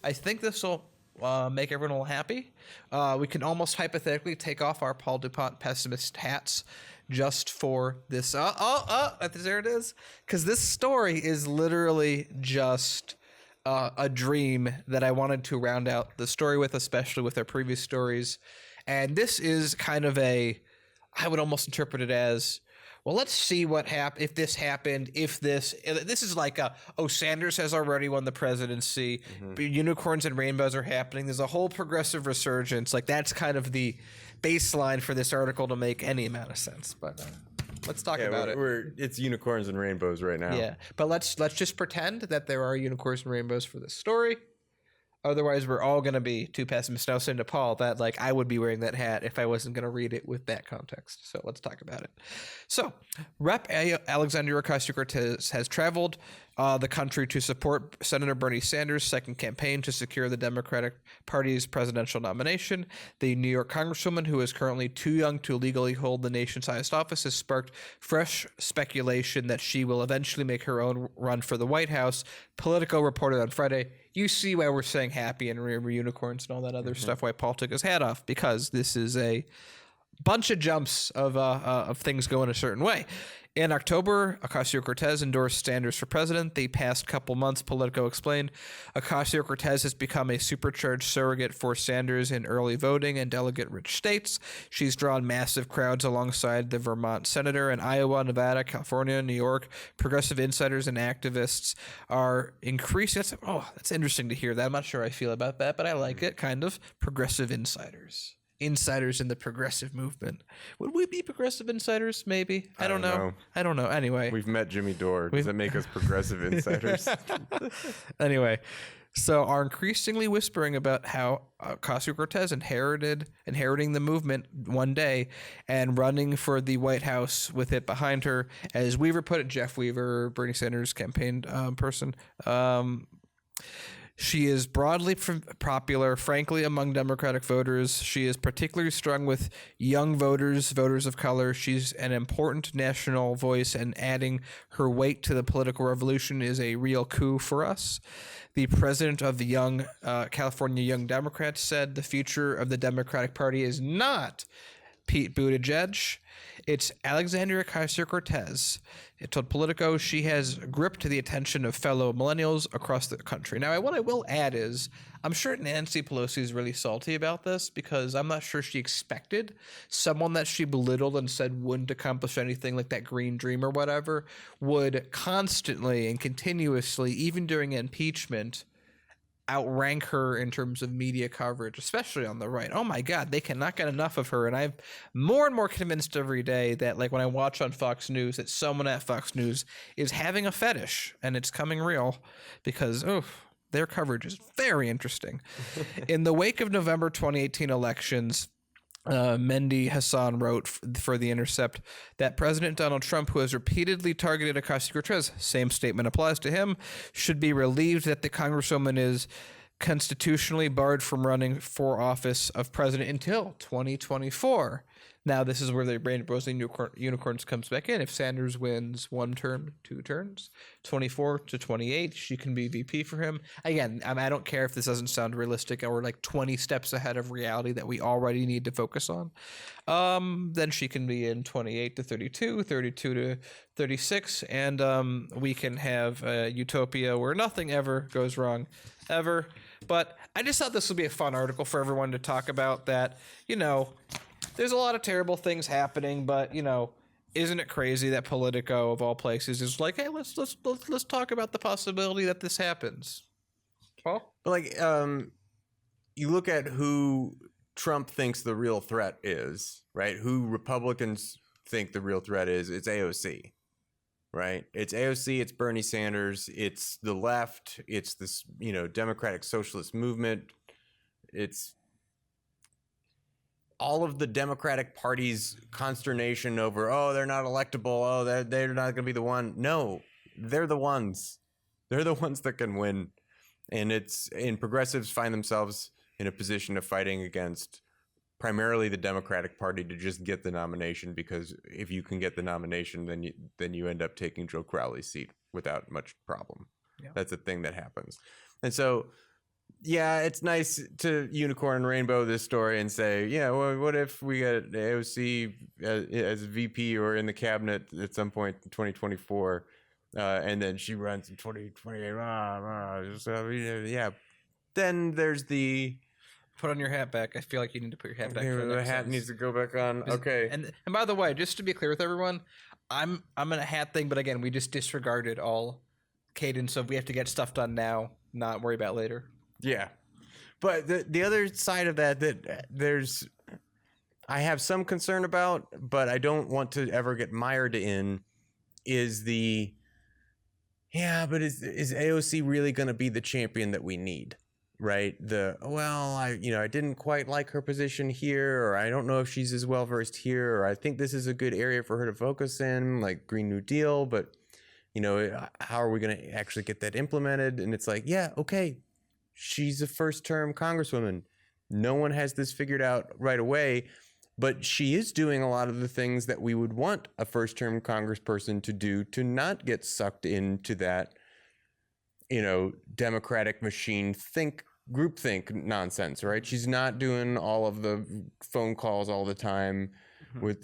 I think this will make everyone a little happy. We can almost hypothetically take off our Paul DuPont pessimist hats just for this. There it is. Because this story is literally just a dream that I wanted to round out the story with, especially with our previous stories. And this is kind of I would almost interpret it as, well, let's see what happened if this happened. If this is like Sanders has already won the presidency. Unicorns and rainbows are happening. There's a whole progressive resurgence. Like, that's kind of the baseline for this article to make any amount of sense. But let's talk about it. It's unicorns and rainbows right now. Yeah, but let's just pretend that there are unicorns and rainbows for this story. Otherwise, we're all going to be too pessimistic. I was saying to Paul that, like, I would be wearing that hat if I wasn't going to read it with that context. So let's talk about it. So, Rep. Alexandria Ocasio-Cortez has traveled the country to support Senator Bernie Sanders' second campaign to secure the Democratic Party's presidential nomination. The New York Congresswoman, who is currently too young to legally hold the nation's highest office, has sparked fresh speculation that she will eventually make her own run for the White House. Politico reported on Friday. You see why we're saying happy and unicorns and all that other stuff, why Paul took his hat off, because this is a bunch of jumps of things going a certain way. In October, Ocasio-Cortez endorsed Sanders for president. The past couple months, Politico explained, Ocasio-Cortez has become a supercharged surrogate for Sanders in early voting and delegate-rich states. She's drawn massive crowds alongside the Vermont senator. In Iowa, Nevada, California, New York, progressive insiders and activists are increasing. That's interesting to hear that. I'm not sure how I feel about that, but I like it, kind of. Progressive insiders in the progressive movement. Would we be progressive insiders? Maybe. I don't know. Anyway, we've met Jimmy Dore. Does that make us progressive insiders? Anyway, so are increasingly whispering about how Ocasio-Cortez inheriting the movement one day and running for the White House with it behind her, as Weaver put it, Jeff Weaver, Bernie Sanders' campaign person. She is broadly popular, frankly, among Democratic voters. She is particularly strong with young voters of color. She's an important national voice, and adding her weight to the political revolution is a real coup for us. The president of the California Young Democrats said the future of the Democratic Party is not Pete Buttigieg. It's Alexandria Ocasio-Cortez. It told Politico she has gripped the attention of fellow millennials across the country. Now, what I will add is I'm sure Nancy Pelosi is really salty about this, because I'm not sure she expected someone that she belittled and said wouldn't accomplish anything, like that green dream or whatever, would constantly and continuously, even during impeachment, outrank her in terms of media coverage, especially on the right. Oh my God, they cannot get enough of her. And I'm more and more convinced every day that, like, when I watch on Fox News, that someone at Fox News is having a fetish, and it's coming real, because their coverage is very interesting. In the wake of November 2018 elections, Mendy Hassan wrote for The Intercept that President Donald Trump, who has repeatedly targeted Ocasio-Cortez, same statement applies to him, should be relieved that the Congresswoman is constitutionally barred from running for office of president until 2024. Now, this is where the brain rosing unicorns comes back in. If Sanders wins 1 term, 2 terms, 24 to 28, she can be VP for him. Again, I don't care if this doesn't sound realistic or like 20 steps ahead of reality that we already need to focus on. Then she can be in 28 to 32, 32 to 36, and we can have a utopia where nothing ever goes wrong, ever. But I just thought this would be a fun article for everyone to talk about, that, there's a lot of terrible things happening, but, isn't it crazy that Politico, of all places, is like, hey, let's talk about the possibility that this happens. Paul? Like, you look at who Trump thinks the real threat is, right? Who Republicans think the real threat is. It's AOC, right? It's AOC, it's Bernie Sanders, it's the left, it's this, Democratic Socialist movement. It's all of the Democratic Party's consternation over, they're not electable, they're not going to be the one. No, they're the ones. They're the ones that can win. And progressives find themselves in a position of fighting against primarily the Democratic Party to just get the nomination, because if you can get the nomination, then you end up taking Joe Crowley's seat without much problem. Yeah. That's a thing that happens. And so yeah, it's nice to unicorn and rainbow this story and say, yeah, well, what if we got AOC as VP or in the cabinet at some point in 2024, and then she runs in 2028. So, yeah, then there's the Put on your hat back. I feel like you need to put your hat back. For the the next hat sentence. needs to go back on. Okay, And by the way, just to be clear with everyone, I'm in a hat thing, but again, we just disregarded all cadence of we have to get stuff done now, not worry about later. yeah, but the other side of that there's I have some concern about, but I don't want to ever get mired in, is the but is AOC really going to be the champion that we need? Right? I didn't quite like her position here, or I don't know if she's as well versed here, or I think this is a good area for her to focus in, like Green New Deal, but how are we going to actually get that implemented? And it's like, yeah, okay, she's a first-term congresswoman. No one has this figured out right away, but she is doing a lot of the things that we would want a first-term congressperson to do to not get sucked into that, Democratic machine groupthink nonsense, right? She's not doing all of the phone calls all the time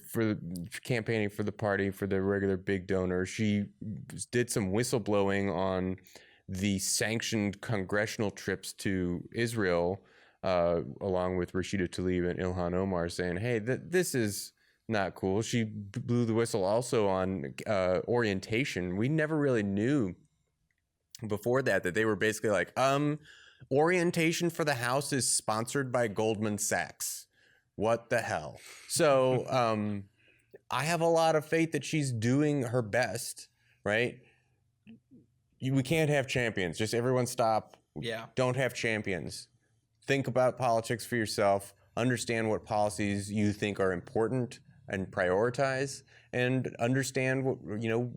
for campaigning for the party, for the regular big donor. She did some whistleblowing on the sanctioned congressional trips to Israel, along with Rashida Tlaib and Ilhan Omar, saying, hey, this is not cool. She blew the whistle also on orientation. We never really knew before that they were basically like, orientation for the House is sponsored by Goldman Sachs. What the hell? So I have a lot of faith that she's doing her best, right? We can't have champions. Just everyone stop. Yeah. Don't have champions. Think about politics for yourself. Understand what policies you think are important and prioritize, and understand what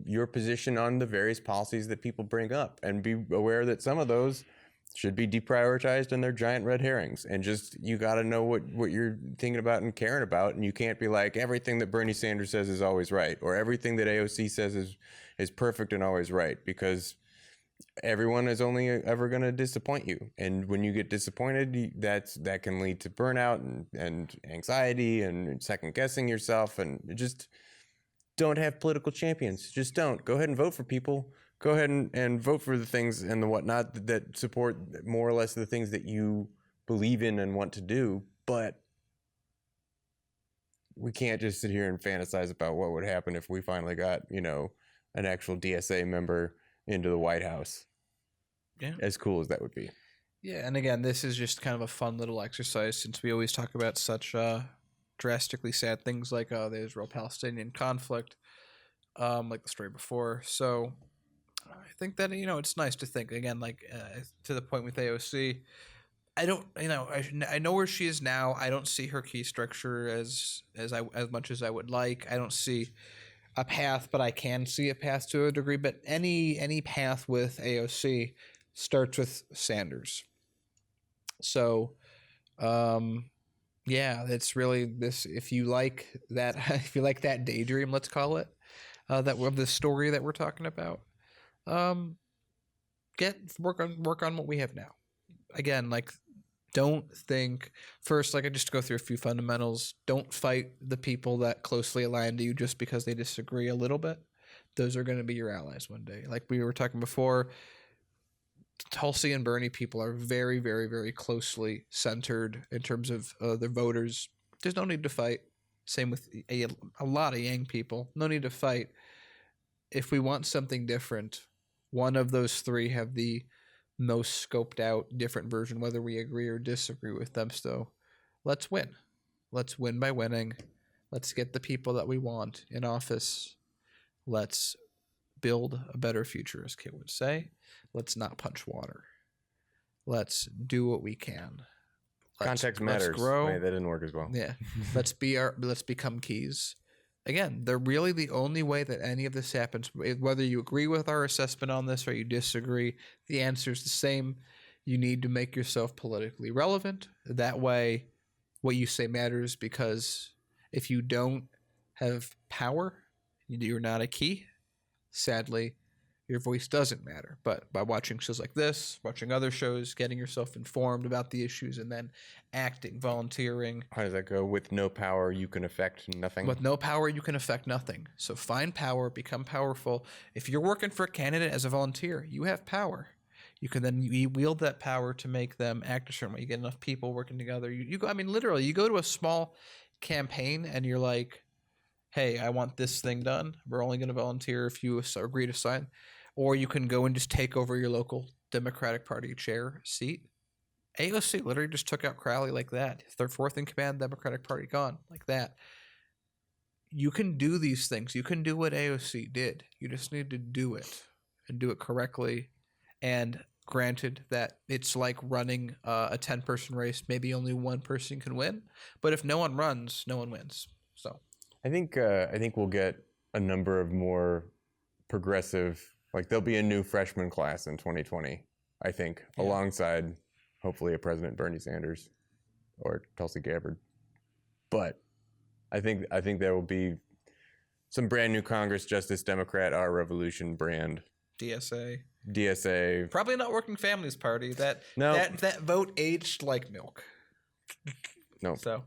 your position on the various policies that people bring up, and be aware that some of those should be deprioritized and they're giant red herrings. And just, you got to know what you're thinking about and caring about, and you can't be like, everything that Bernie Sanders says is always right, or everything that AOC says is perfect and always right, because everyone is only ever going to disappoint you. And when you get disappointed, that can lead to burnout and anxiety and second guessing yourself. And just don't have political champions. Just don't. Go ahead and vote for people. Go ahead and vote for the things and the whatnot that support more or less the things that you believe in and want to do. But we can't just sit here and fantasize about what would happen if we finally got, an actual DSA member into the White House. Yeah. As cool as that would be. Yeah, and again, this is just kind of a fun little exercise, since we always talk about such drastically sad things like the Israel-Palestinian conflict, like the story before. So I think that, it's nice to think, again, like to the point with AOC, I don't, I know where she is now. I don't see her key structure as much as I would like. I don't see a path, but I can see a path to a degree. But any path with AOC starts with Sanders. So, it's really this. If you like that daydream, let's call it, that of the story that we're talking about, work on what we have now. Again, like, don't think first, like, I just go through a few fundamentals. Don't fight the people that closely align to you just because they disagree a little bit. Those are going to be your allies one day. Like we were talking before, Tulsi and Bernie people are very, very, very closely centered in terms of their voters. There's no need to fight. Same with a lot of Yang people. No need to fight. If we want something different, one of those three have the most scoped out different version, whether we agree or disagree with them. So let's win. Let's win by winning. Let's get the people that we want in office. Let's build a better future, as Kit would say. Let's not punch water. Let's do what we can. Context matters. Let's grow. Wait, that didn't work as well. Yeah. Let's become keys. Again, they're really the only way that any of this happens. Whether you agree with our assessment on this or you disagree, the answer is the same. You need to make yourself politically relevant. That way, what you say matters, because if you don't have power, you're not a key. Sadly, your voice doesn't matter. But by watching shows like this, watching other shows, getting yourself informed about the issues, and then acting, volunteering. How does that go? With no power, you can affect nothing. With no power, you can affect nothing. So find power, become powerful. If you're working for a candidate as a volunteer, you have power. You can then wield that power to make them act a certain way. You get enough people working together. You go. I mean, literally, you go to a small campaign and you're like, "Hey, I want this thing done. We're only going to volunteer if you agree to sign." Or you can go and just take over your local Democratic Party chair seat. AOC literally just took out Crowley like that. Third, fourth in command, Democratic Party gone like that. You can do these things. You can do what AOC did. You just need to do it and do it correctly. And granted that it's like running a 10-person race. Maybe only one person can win. But if no one runs, no one wins. So I think we'll get a number of more progressive, like there'll be a new freshman class in 2020, I think, alongside hopefully a President Bernie Sanders or Tulsi Gabbard. But I think there will be some brand new Congress, Justice Democrat, Our Revolution brand. DSA. Probably not Working Families Party. That vote aged like milk. No. So